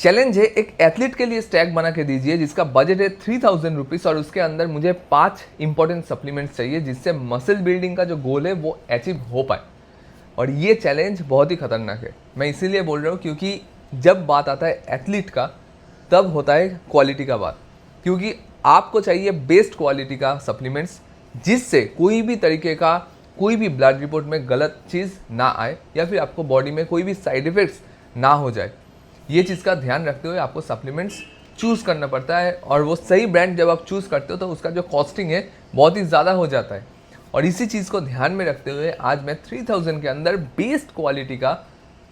Challenge है एक athlete के लिए स्टैक बना के दीजिए जिसका बजट है 3000 रुपीज़ और उसके अंदर मुझे 5 इंपॉर्टेंट सप्लीमेंट्स चाहिए जिससे मसल बिल्डिंग का जो गोल है वो अचीव हो पाए। और ये चैलेंज बहुत ही खतरनाक है। मैं इसीलिए बोल रहा हूँ क्योंकि जब बात आता है एथलीट का तब होता है क्वालिटी का बात, क्योंकि आपको चाहिए बेस्ट क्वालिटी का सप्लीमेंट्स जिससे कोई भी तरीके का कोई भी ब्लड रिपोर्ट में गलत चीज़ ना आए या फिर आपको बॉडी में कोई भी साइड इफ़ेक्ट्स ना हो जाए। ये चीज़ का ध्यान रखते हुए आपको सप्लीमेंट्स चूज़ करना पड़ता है और वो सही ब्रांड जब आप चूज़ करते हो तो उसका जो कॉस्टिंग है बहुत ही ज़्यादा हो जाता है। और इसी चीज़ को ध्यान में रखते हुए आज मैं 3000 के अंदर बेस्ट क्वालिटी का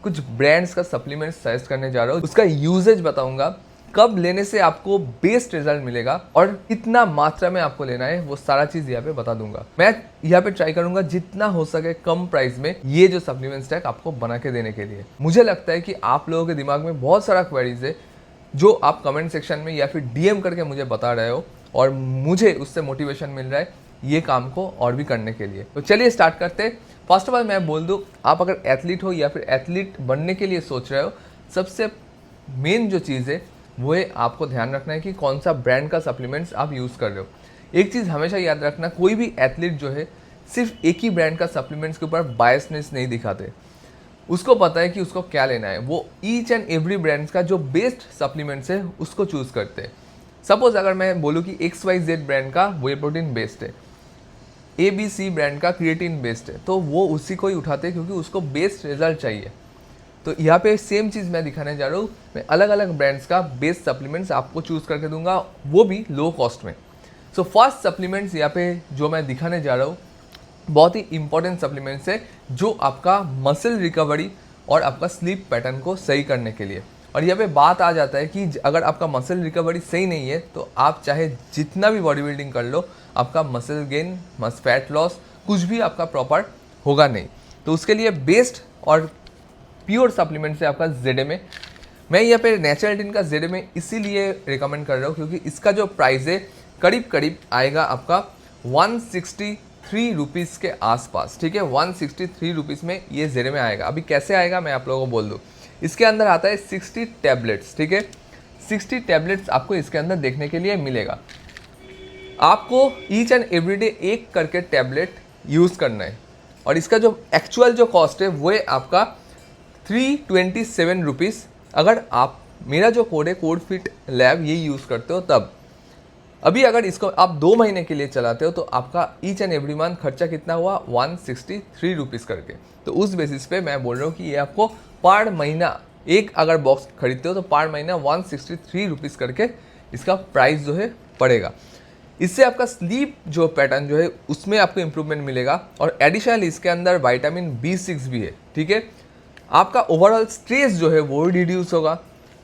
कुछ ब्रांड्स का सप्लीमेंट्स सजेस्ट करने जा रहा हूँ। उसका यूजेज बताऊंगा, कब लेने से आपको बेस्ट रिजल्ट मिलेगा और कितना मात्रा में आपको लेना है वो सारा चीज़ यहाँ पे बता दूंगा। मैं यहाँ पे ट्राई करूंगा जितना हो सके कम प्राइस में ये जो सप्लीमेंट स्टैक आपको बना के देने के लिए। मुझे लगता है कि आप लोगों के दिमाग में बहुत सारा क्वेरीज है जो आप कमेंट सेक्शन में या फिर डीएम करके मुझे बता रहे हो और मुझे उससे मोटिवेशन मिल रहा है ये काम को और भी करने के लिए। तो चलिए स्टार्ट करते हैं। फर्स्ट ऑफ ऑल मैं बोल दूँ, आप अगर एथलीट हो या फिर एथलीट बनने के लिए सोच रहे हो, सबसे मेन जो चीज़ है वो है आपको ध्यान रखना है कि कौन सा ब्रांड का सप्लीमेंट्स आप यूज़ कर रहे हो। एक चीज़ हमेशा याद रखना, कोई भी एथलीट जो है सिर्फ एक ही ब्रांड का सप्लीमेंट्स के ऊपर बायसनेस नहीं दिखाते। उसको पता है कि उसको क्या लेना है, वो ईच एंड एवरी ब्रांड्स का जो बेस्ट सप्लीमेंट्स है उसको चूज़ करते हैं। सपोज अगर मैं बोलूँ कि XYZ ब्रांड का वे प्रोटीन बेस्ड है, ABC ब्रांड का क्रिएटिन बेस्ड है, तो वो उसी को ही उठाते हैं क्योंकि उसको बेस्ट रिजल्ट चाहिए। तो यहाँ पे सेम चीज़ मैं दिखाने जा रहा हूँ। मैं अलग अलग ब्रांड्स का बेस्ट सप्लीमेंट्स आपको चूज़ करके दूंगा, वो भी लो कॉस्ट में। सो फर्स्ट सप्लीमेंट्स यहाँ पे जो मैं दिखाने जा रहा हूँ बहुत ही इंपॉर्टेंट सप्लीमेंट्स है जो आपका मसल रिकवरी और आपका स्लीप पैटर्न को सही करने के लिए। और यहाँ पे बात आ जाता है कि अगर आपका मसल रिकवरी सही नहीं है तो आप चाहे जितना भी बॉडी बिल्डिंग कर लो, आपका मसल गेन फैट लॉस कुछ भी आपका प्रॉपर होगा नहीं। तो उसके लिए बेस्ट और प्योर सप्लीमेंट से आपका ZMA। मैं यहाँ पे नेचुरल्टीन का ZMA इसीलिए रिकमेंड कर रहा हूँ क्योंकि इसका जो प्राइस है करीब करीब आएगा आपका 163 रुपीज़ के आसपास। ठीक है, 163 रुपीज़ में ये ZMA आएगा। अभी कैसे आएगा मैं आप लोगों को बोल दूँ। इसके अंदर आता है 60 टैबलेट्स। ठीक है, 60 टैबलेट्स आपको इसके अंदर देखने के लिए मिलेगा। आपको ईच एंड एवरीडे एक करके टैबलेट यूज़ करना है और इसका जो एक्चुअल जो कॉस्ट है वो है आपका 327 रुपीज़। अगर आप मेरा जो कोड है कोड फिट लैब ये यूज़ करते हो तब। अभी अगर इसको आप 2 महीने के लिए चलाते हो तो आपका ईच एंड एवरी मंथ खर्चा कितना हुआ, 163 रुपीज़ करके। तो उस बेसिस पे मैं बोल रहा हूँ कि ये आपको पर महीना एक अगर बॉक्स खरीदते हो तो पर महीना 163 रुपीज़ करके इसका प्राइस जो है पड़ेगा। इससे आपका स्लीप जो पैटर्न जो है उसमें आपको इम्प्रूवमेंट मिलेगा और एडिशनल इसके अंदर विटामिन B6 भी है। ठीक है, आपका ओवरऑल स्ट्रेस जो है वो रिड्यूस होगा,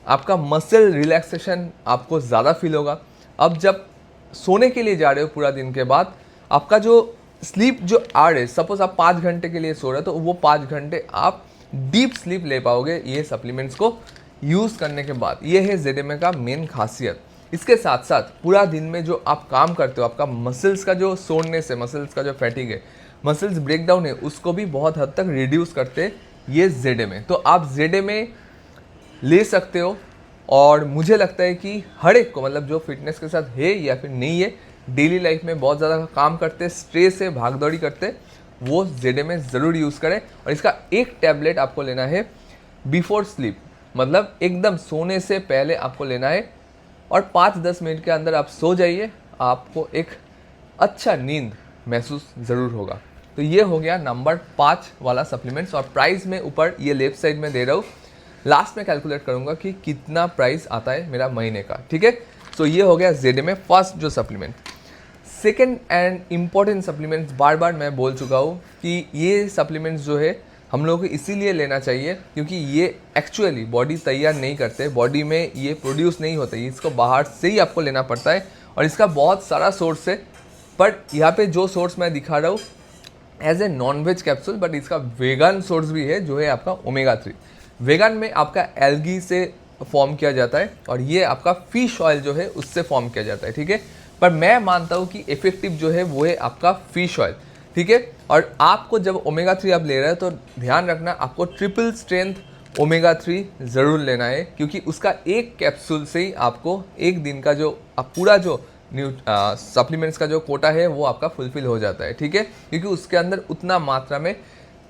आपका मसल रिलैक्सेशन आपको ज़्यादा फील होगा। अब जब सोने के लिए जा रहे हो पूरा दिन के बाद, आपका जो स्लीप जो आवर है, सपोज आप 5 घंटे के लिए सो रहे हो तो वो 5 घंटे आप डीप स्लीप ले पाओगे ये सप्लीमेंट्स को यूज़ करने के बाद। ये है ZMA का मेन खासियत। इसके साथ साथ पूरा दिन में जो आप काम करते हो, आपका मसल्स का जो सोरनेस है, मसल्स का जो फैटिग है, मसल्स ब्रेकडाउन है, उसको भी बहुत हद तक रिड्यूस करते ये ZMA। तो आप ZMA ले सकते हो और मुझे लगता है कि हर एक को, मतलब जो फिटनेस के साथ है या फिर नहीं है, डेली लाइफ में बहुत ज़्यादा काम करते, स्ट्रेस है, भागदौड़ी करते, वो ZMA ज़रूर यूज़ करें। और इसका एक टैबलेट आपको लेना है बिफोर स्लीप, मतलब एकदम सोने से पहले आपको लेना है और 5-10 मिनट के अंदर आप सो जाइए, आपको एक अच्छा नींद महसूस ज़रूर होगा। तो ये हो गया नंबर 5 वाला सप्लीमेंट्स और प्राइस में ऊपर ये लेफ्ट साइड में दे रहा हूँ। लास्ट में कैलकुलेट करूँगा कि कितना प्राइस आता है मेरा महीने का। ठीक है, तो ये हो गया ZMA फर्स्ट जो supplement. Second and important supplements, बार बार मैं बोल चुका हूँ कि ये सप्लीमेंट्स जो है हम लोगों को इसीलिए लेना चाहिए क्योंकि ये एक्चुअली बॉडी तैयार नहीं करते, बॉडी में ये प्रोड्यूस नहीं होते, इसको बाहर से ही आपको लेना पड़ता है और इसका बहुत सारा सोर्स है। बट यहाँ पे जो सोर्स मैं दिखा रहा हूँ as a non veg capsule, but इसका वेगन सोर्स भी है जो है आपका ओमेगा 3। वेगन में आपका एल्गी से फॉर्म किया जाता है और ये आपका फिश ऑयल जो है उससे फॉर्म किया जाता है। ठीक है, पर मैं मानता हूँ कि इफेक्टिव जो है वो है आपका फिश ऑयल। ठीक है, और आपको जब ओमेगा 3 आप ले रहे हो तो ध्यान रखना आपको ट्रिपल स्ट्रेंथ ओमेगा 3 ज़रूर लेना है, क्योंकि उसका एक कैप्सूल से ही आपको एक दिन का जो पूरा जो सप्लीमेंट्स का जो कोटा है वो आपका फुलफिल हो जाता है, ठीक है। क्योंकि उसके अंदर उतना मात्रा में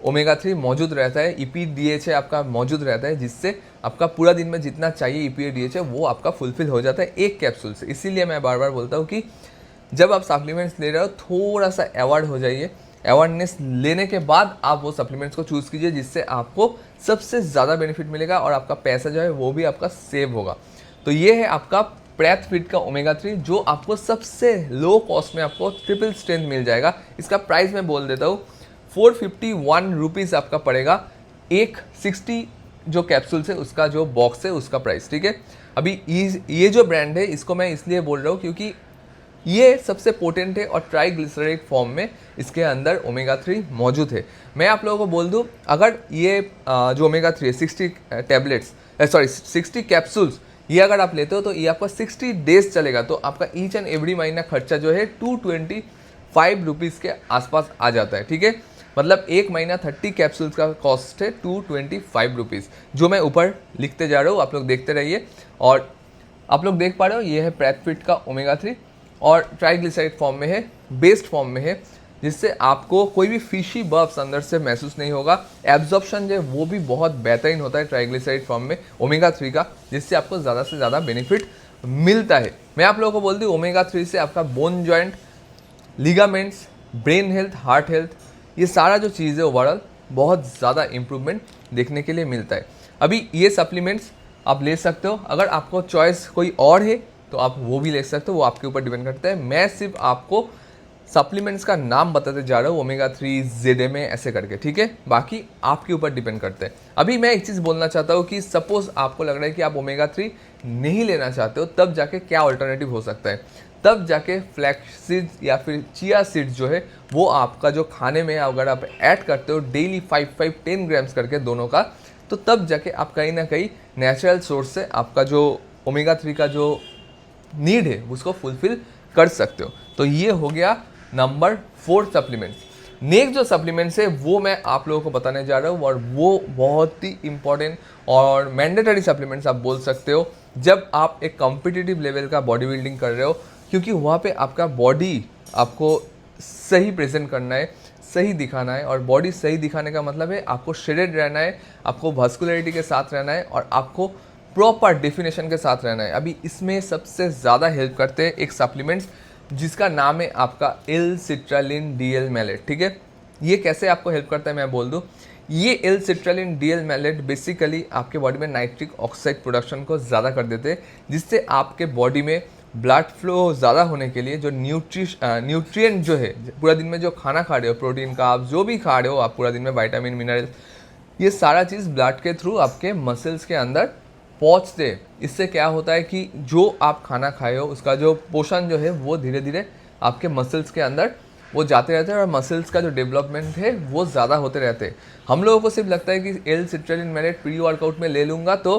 ओमेगा 3 मौजूद रहता है, EPA आपका मौजूद रहता है, जिससे आपका पूरा दिन में जितना चाहिए EPA वो आपका फुलफिल हो जाता है एक कैप्सूल से। इसीलिए मैं बार बार बोलता हूँ कि जब आप सप्लीमेंट्स ले रहे हो थोड़ा सा अवॉइड हो जाइए, अवेयरनेस लेने के बाद आप वो सप्लीमेंट्स को चूज़ कीजिए, जिससे आपको सबसे ज़्यादा बेनिफिट मिलेगा और आपका पैसा जो है वो भी आपका सेव होगा। तो ये है आपका प्रेथ फिट का ओमेगा 3, जो आपको सबसे लो कॉस्ट में आपको ट्रिपल स्ट्रेंथ मिल जाएगा। इसका प्राइस मैं बोल देता हूँ, 451 रुपीज़ आपका पड़ेगा एक 60 जो कैप्सूल्स है उसका जो बॉक्स है उसका प्राइस, ठीक है। अभी ये जो ब्रांड है इसको मैं इसलिए बोल रहा हूँ क्योंकि ये सबसे पोटेंट है और ट्राइग्लिसराइड फॉर्म में इसके अंदर ओमेगा 3 मौजूद है। मैं आप लोगों को बोल दूं, अगर ये जो ओमेगा 3 है 60 टैबलेट्स 60 कैप्सूल्स ये अगर आप लेते हो तो ये आपका 60 डेज चलेगा। तो आपका ईच एंड एवरी महीना खर्चा जो है 225 रुपीज़ के आसपास आ जाता है, ठीक है। मतलब एक महीना 30 कैप्सूल्स का कॉस्ट है 225 रुपीज़, जो मैं ऊपर लिखते जा रहा हूँ, आप लोग देखते रहिए। और आप लोग देख पा रहे हो ये है प्रेथ फिट का ओमेगा 3 और ट्राइग्लिसराइड फॉर्म में है, बेस्ड फॉर्म में है, जिससे आपको कोई भी फिशी बर्ब्स अंदर से महसूस नहीं होगा। एब्जॉर्प्शन जो है वो भी बहुत बेहतरीन होता है ट्राइग्लिसराइड फॉर्म में ओमेगा 3 का, जिससे आपको ज़्यादा से ज़्यादा बेनिफिट मिलता है। मैं आप लोगों को बोलती हूँ ओमेगा 3 से आपका bone joint, ligaments, brain health, heart health, ये सारा जो चीज़ है ओवरऑल बहुत ज़्यादा इम्प्रूवमेंट देखने के लिए मिलता है। अभी ये सप्लीमेंट्स आप ले सकते हो, अगर आपको चॉइस कोई और है तो आप वो भी ले सकते हो, वो आपके ऊपर डिपेंड करता है। मैं सिर्फ आपको सप्लीमेंट्स का नाम बताते जा रहा हूँ, ओमेगा 3, ZMA ऐसे करके, ठीक है। बाकी आपके ऊपर डिपेंड करते हैं। अभी मैं एक चीज़ बोलना चाहता हूँ कि सपोज आपको लग रहा है कि आप ओमेगा 3 नहीं लेना चाहते हो, तब जाके क्या ऑल्टरनेटिव हो सकता है। तब जाके फ्लैक्स सीड्स या फिर चिया सीड्स जो है वो आपका जो खाने में अगर आप ऐड करते हो डेली 5-10 ग्राम्स करके दोनों का, तो तब जाके आप कहीं ना कहीं नेचुरल सोर्स से आपका जो ओमेगा 3 का जो नीड है उसको फुलफिल कर सकते हो। तो ये हो गया नंबर 4 सप्लीमेंट्स। नेक्स्ट जो सप्लीमेंट्स है वो मैं आप लोगों को बताने जा रहा हूँ, और वो बहुत ही इंपॉर्टेंट और मैंडेटरी सप्लीमेंट्स आप बोल सकते हो जब आप एक कॉम्पिटिटिव लेवल का बॉडी बिल्डिंग कर रहे हो, क्योंकि वहाँ पे आपका बॉडी आपको सही प्रेजेंट करना है, सही दिखाना है। और बॉडी सही दिखाने का मतलब है आपको शेडेड रहना है, आपको वास्कुलरिटी के साथ रहना है और आपको प्रॉपर डेफिनेशन के साथ रहना है। अभी इसमें सबसे ज़्यादा हेल्प करते हैं एक सप्लीमेंट्स जिसका नाम है आपका L-citrulline DL मैलेट, ठीक है। ये कैसे आपको हेल्प करता है मैं बोल दूं, ये L-citrulline DL मैलेट बेसिकली आपके बॉडी में नाइट्रिक ऑक्साइड प्रोडक्शन को ज़्यादा कर देते हैं, जिससे आपके बॉडी में ब्लड फ्लो ज़्यादा होने के लिए जो न्यूट्रिएंट जो है पूरा दिन में जो खाना खा रहे हो, प्रोटीन का आप जो भी खा रहे हो आप पूरा दिन में, विटामिन, मिनरल, ये सारा चीज़ ब्लड के थ्रू आपके मसल्स के अंदर पहुँचते। इससे क्या होता है कि जो आप खाना खाए हो उसका जो पोषण जो है वो धीरे धीरे आपके मसल्स के अंदर वो जाते रहते हैं और मसल्स का जो डेवलपमेंट है वो ज़्यादा होते रहते हैं। हम लोगों को सिर्फ लगता है कि L-citrulline मैलेट प्री वर्कआउट में ले लूँगा तो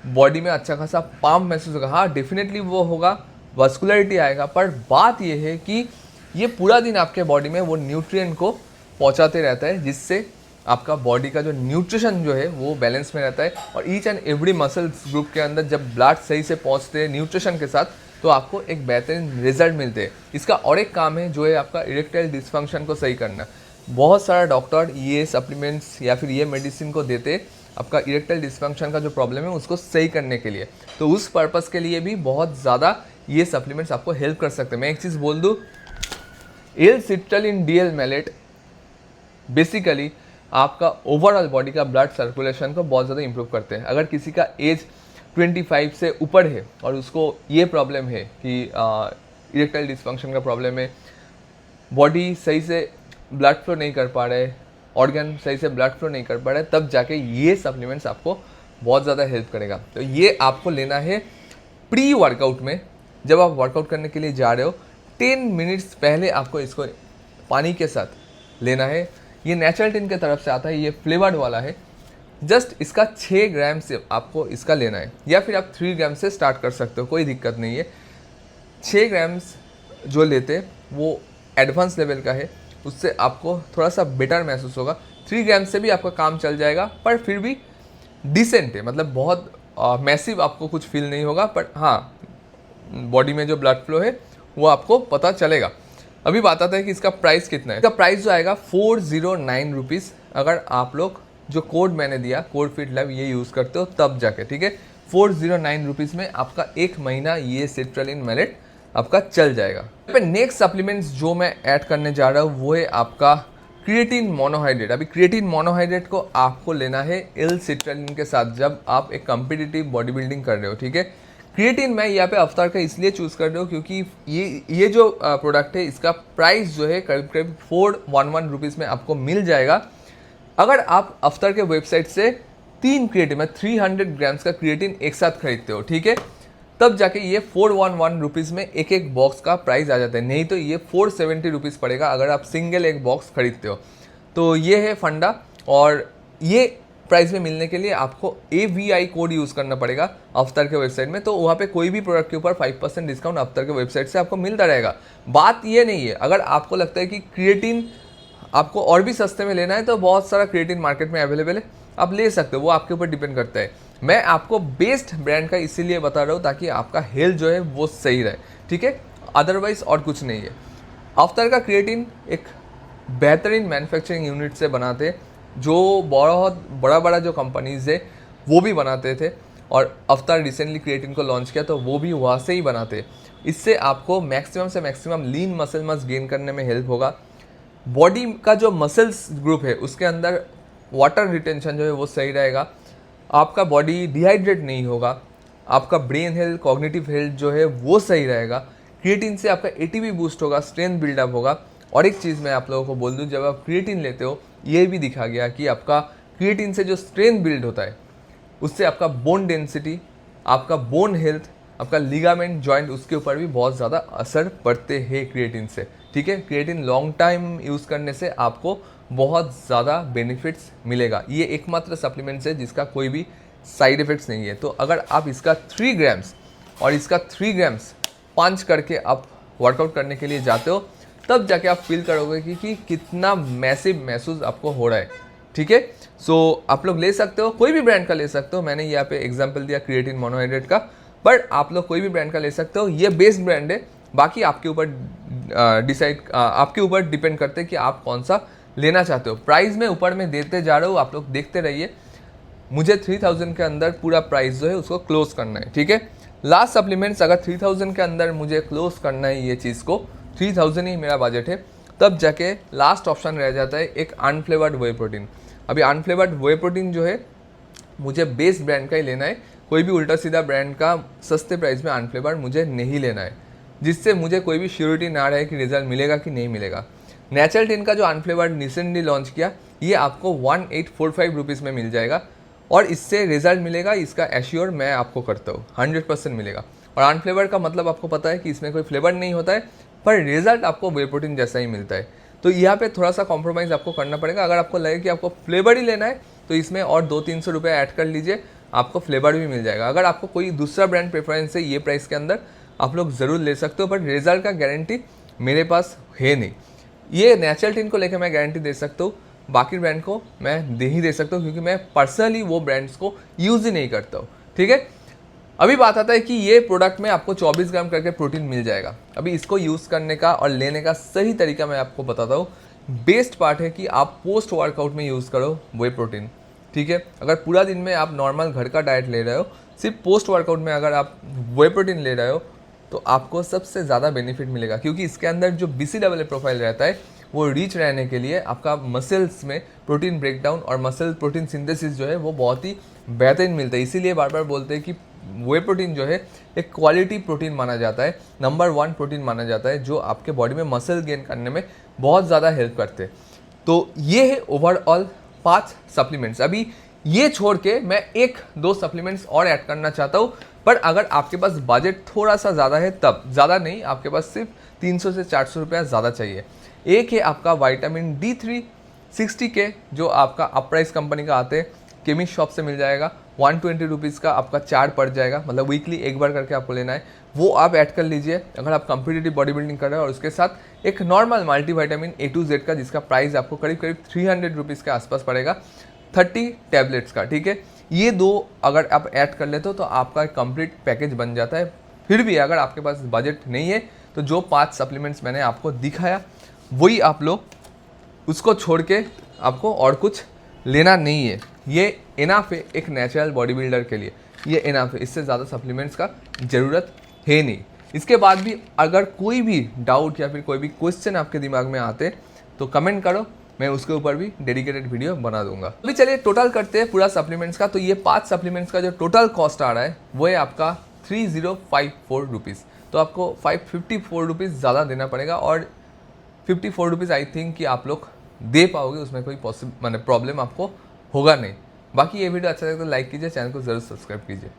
बॉडी में अच्छा खासा पम्प महसूस होगा। हाँ, डेफिनेटली वो होगा, वास्कुलरिटी आएगा, पर बात ये है कि ये पूरा दिन आपके बॉडी में वो न्यूट्रिएंट को पहुँचाते रहता है, जिससे आपका बॉडी का जो न्यूट्रिशन जो है वो बैलेंस में रहता है। और each and every muscles group के अंदर जब ब्लड सही से पहुंचते हैं न्यूट्रिशन के साथ, तो आपको एक बेहतरीन रिजल्ट मिलते हैं। इसका और एक काम है जो है आपका इरेक्टाइल डिसफंक्शन को सही करना। बहुत सारा डॉक्टर ये सप्लीमेंट्स या फिर ये मेडिसिन को देते आपका इरेक्टाइल डिसफंक्शन का जो प्रॉब्लम है उसको सही करने के लिए, तो उस पर्पज़ के लिए भी बहुत ज़्यादा ये सप्लीमेंट्स आपको हेल्प कर सकते हैं। मैं एक चीज़ बोल दूँ, L-citrulline DL मैलेट बेसिकली आपका ओवरऑल बॉडी का ब्लड सर्कुलेशन को बहुत ज़्यादा इंप्रूव करते हैं। अगर किसी का एज 25 से ऊपर है और उसको ये प्रॉब्लम है कि इरेक्टाइल डिसफंक्शन का प्रॉब्लम है, बॉडी सही से ब्लड फ्लो नहीं कर पा रहे, ऑर्गन सही से ब्लड फ्लो नहीं कर पा रहे, तब जाके ये सप्लीमेंट्स आपको बहुत ज़्यादा हेल्प करेगा। तो ये आपको लेना है प्री वर्कआउट में। जब आप वर्कआउट करने के लिए जा रहे हो 10 मिनट्स पहले आपको इसको पानी के साथ लेना है। ये नेचुरल टिन की तरफ से आता है, ये फ्लेवर्ड वाला है। जस्ट इसका 6 ग्राम से आपको इसका लेना है, या फिर आप 3 ग्राम से स्टार्ट कर सकते हो, कोई दिक्कत नहीं है। 6 ग्राम्स जो लेते वो एडवांस लेवल का है, उससे आपको थोड़ा सा बेटर महसूस होगा। 3 ग्राम से भी आपका काम चल जाएगा, पर फिर भी डिसेंट है, मतलब बहुत मैसिव आपको कुछ फील नहीं होगा, बट हाँ बॉडी में जो ब्लड फ्लो है वो आपको पता चलेगा। अभी बात आता है कि इसका प्राइस कितना है। इसका प्राइस जो आएगा 409 रुपीज़, अगर आप लोग जो कोड मैंने दिया कोड फिट लाइव ये यूज़ करते हो तब जाके, ठीक है। 409 रुपीज़ में आपका 1 महीना ये सिट्रालिन मैलेट आपका चल जाएगा। पे नेक्स्ट सप्लीमेंट्स जो मैं ऐड करने जा रहा हूँ वो है आपका क्रिएटिन मोनोहाइड्रेट। अभी क्रिएटिन मोनोहाइड्रेट को आपको लेना है एल सिट्रालिन के साथ जब आप एक कॉम्पिटिटिव बॉडी बिल्डिंग कर रहे हो, ठीक है। क्रिएटिन मैं यहाँ पे अवतार का इसलिए चूज़ कर रहा हूँ क्योंकि ये जो प्रोडक्ट है इसका प्राइस जो है करीब करीब 411 रुपीज़ में आपको मिल जाएगा। अगर आप अवतार के वेबसाइट से 3 क्रिएटिन में 300 ग्राम्स का क्रिएटिन एक साथ खरीदते हो, ठीक है, तब जाके ये 411 रुपीज़ में एक एक बॉक्स का प्राइस आ जाता है। नहीं तो ये 470 रुपीज़ पड़ेगा अगर आप सिंगल एक बॉक्स खरीदते हो। तो ये है फंडा, और ये प्राइस में मिलने के लिए आपको AVI कोड यूज़ करना पड़ेगा अवतार के वेबसाइट में। तो वहाँ पे कोई भी प्रोडक्ट के ऊपर 5% डिस्काउंट अवतार के वेबसाइट से आपको मिलता रहेगा। बात ये नहीं है, अगर आपको लगता है कि क्रिएटिन आपको और भी सस्ते में लेना है तो बहुत सारा क्रिएटिन मार्केट में अवेलेबल है, आप ले सकते हो, वो आपके ऊपर डिपेंड करता है। मैं आपको बेस्ट ब्रांड का इसीलिए बता रहा हूँ ताकि आपका हेल्थ जो है वो सही रहे, ठीक है, अदरवाइज और कुछ नहीं है। अवतार का क्रिएटिन एक बेहतरीन मैन्युफैक्चरिंग यूनिट से बनाते हैं, जो बहुत बड़ा बड़ा जो कंपनीज है वो भी बनाते थे, और अवतार रिसेंटली क्रिएटिन को लॉन्च किया तो वो भी वहाँ से ही बनाते हैं। इससे आपको मैक्सिमम से maximum lean muscle mass gain करने में हेल्प होगा। बॉडी का जो मसल्स ग्रुप है उसके अंदर वाटर रिटेंशन जो है वो सही रहेगा, आपका बॉडी डिहाइड्रेट नहीं होगा, आपका ब्रेन हेल्थ कॉग्निटिव हेल्थ जो है वो सही रहेगा। क्रिएटिन से आपका ATP बूस्ट होगा, स्ट्रेंथ बिल्डअप होगा। और एक चीज़ मैं आप लोगों को बोल दूं, जब आप क्रिएटिन लेते हो ये भी दिखा गया कि आपका क्रिएटिन से जो स्ट्रेंथ बिल्ड होता है उससे आपका बोन डेंसिटी, आपका बोन हेल्थ, आपका लिगामेंट जॉइंट उसके ऊपर भी बहुत ज़्यादा असर पड़ते हैं क्रिएटिन से, ठीक है। क्रिएटिन लॉन्ग टाइम यूज़ करने से आपको बहुत ज़्यादा बेनिफिट्स मिलेगा। ये एकमात्र सप्लीमेंट्स है जिसका कोई भी साइड इफ़ेक्ट्स नहीं है। तो अगर आप इसका 3 ग्राम्स और इसका 3 ग्राम्स पंच करके आप वर्कआउट करने के लिए जाते हो तब जाके आप फील करोगे कि कितना मैसिव महसूस आपको हो रहा है, ठीक है। सो आप लोग ले सकते हो, कोई भी ब्रांड का ले सकते हो। मैंने यहाँ पे एग्जांपल दिया क्रिएटिन मोनोहाइड्रेट का, बट आप लोग कोई भी ब्रांड का ले सकते हो। ये बेस्ट ब्रांड है, बाकी आपके ऊपर आपके ऊपर डिपेंड करते हैं कि आप कौन सा लेना चाहते हो। प्राइस में ऊपर में देते जा रहा हूँ, आप लोग देखते रहिए। मुझे 3000 के अंदर पूरा प्राइस जो है उसको क्लोज करना है, ठीक है। लास्ट सप्लीमेंट्स अगर 3000 के अंदर मुझे क्लोज करना है ये चीज़ को, 3000 ही मेरा बजट है, तब जाके लास्ट ऑप्शन रह जाता है एक अनफ्लेवर्ड वे प्रोटीन। अभी अनफ्लेवर्ड वे प्रोटीन जो है मुझे बेस्ट ब्रांड का ही लेना है, कोई भी उल्टा सीधा ब्रांड का सस्ते प्राइस में अनफ्लेवर्ड मुझे नहीं लेना है, जिससे मुझे कोई भी श्योरिटी ना रहे कि रिजल्ट मिलेगा कि नहीं मिलेगा। नेचुरल 10 का जो अनफ्लेवर्ड रिसेंटली लॉन्च किया ये आपको 1845 रुपीज़ में मिल जाएगा, और इससे रिजल्ट मिलेगा इसका एश्योर मैं आपको करता हूँ, 100% मिलेगा। और अनफ्लेवर्ड का मतलब आपको पता है कि इसमें कोई फ्लेवर नहीं होता है, पर रिजल्ट आपको वे प्रोटीन जैसा ही मिलता है। तो यहाँ पे थोड़ा सा कॉम्प्रोमाइज़ आपको करना पड़ेगा। अगर आपको लगे कि आपको फ्लेवर ही लेना है तो इसमें और 200-300 रुपये ऐड कर लीजिए, आपको फ्लेवर भी मिल जाएगा। अगर आपको कोई दूसरा ब्रांड प्रेफरेंस है ये प्राइस के अंदर आप लोग ज़रूर ले सकते हो, बट रिजल्ट का गारंटी मेरे पास है नहीं। ये नेचुरल 10 को लेकर मैं गारंटी दे सकता हूँ, बाकी ब्रांड को मैं दे ही दे सकता हूँ क्योंकि मैं पर्सनली वो ब्रांड्स को यूज़ ही नहीं करता हूँ, ठीक है। अभी बात आता है कि ये प्रोडक्ट में आपको 24 ग्राम करके प्रोटीन मिल जाएगा। अभी इसको यूज़ करने का और लेने का सही तरीका मैं आपको बताता हूँ। बेस्ट पार्ट है कि आप पोस्ट वर्कआउट में यूज़ करो वे प्रोटीन, ठीक है। अगर पूरा दिन में आप नॉर्मल घर का डाइट ले रहे हो, सिर्फ पोस्ट वर्कआउट में अगर आप वे प्रोटीन ले रहे हो तो आपको सबसे ज़्यादा बेनिफिट मिलेगा, क्योंकि इसके अंदर जो BCAA प्रोफाइल रहता है वो रीच रहने के लिए आपका मसल्स में प्रोटीन ब्रेकडाउन और मसल प्रोटीन सिंथेसिस जो है वो बहुत ही बेहतरीन मिलता है। इसीलिए बार बार बोलते हैं कि वे प्रोटीन जो है एक क्वालिटी प्रोटीन माना जाता है, नंबर 1 प्रोटीन माना जाता है, जो आपके बॉडी में मसल गेन करने में बहुत ज़्यादा हेल्प करते हैं। तो ये है ओवरऑल 5 सप्लीमेंट्स। अभी ये छोड़ के मैं 1-2 सप्लीमेंट्स और ऐड करना चाहता हूँ, पर अगर आपके पास बजट थोड़ा सा ज़्यादा है तब, ज़्यादा नहीं, आपके पास सिर्फ 300 से 400 रुपया ज़्यादा चाहिए। एक है आपका विटामिन D3 60K, जो आपका अपराइज कंपनी का आते हैं, केमिस्ट शॉप से मिल जाएगा। 120 रुपीज़ का आपका 4 पड़ जाएगा, मतलब वीकली एक बार करके आपको लेना है, वो आप ऐड कर लीजिए अगर आप कॉम्पिटिटिव बॉडी बिल्डिंग कर रहे हो। और उसके साथ एक normal multivitamin A to Z का, जिसका प्राइस आपको करीब करीब 300 रुपीज़ के आसपास पड़ेगा, 30 टैबलेट्स का, ठीक है। ये 2 अगर आप ऐड कर लेते हो तो आपका कंप्लीट पैकेज बन जाता है। फिर भी अगर आपके पास बजट नहीं है तो जो 5 सप्लीमेंट्स मैंने आपको दिखाया वही आप लोग, उसको छोड़ के आपको और कुछ लेना नहीं है। ये इनफ है एक नेचुरल बॉडी बिल्डर के लिए, ये इनफ है, इससे ज़्यादा सप्लीमेंट्स का ज़रूरत है नहीं। इसके बाद भी अगर कोई भी डाउट या फिर कोई भी क्वेश्चन आपके दिमाग में आते तो कमेंट करो, मैं उसके ऊपर भी डेडिकेटेड वीडियो बना दूंगा। अभी चलिए टोटल करते हैं पूरा सप्लीमेंट्स का। तो ये 5 सप्लीमेंट्स का जो टोटल कॉस्ट आ रहा है वो है आपका 3054 रुपीज़। तो आपको 554 रुपीज़ ज़्यादा देना पड़ेगा और 54 रुपीज़ आई थिंक कि आप लोग दे पाओगे, उसमें कोई प्रॉब्लम आपको होगा नहीं। बाकी ये वीडियो अच्छा लगे तो लाइक कीजिए, चैनल को ज़रूर सब्सक्राइब कीजिए।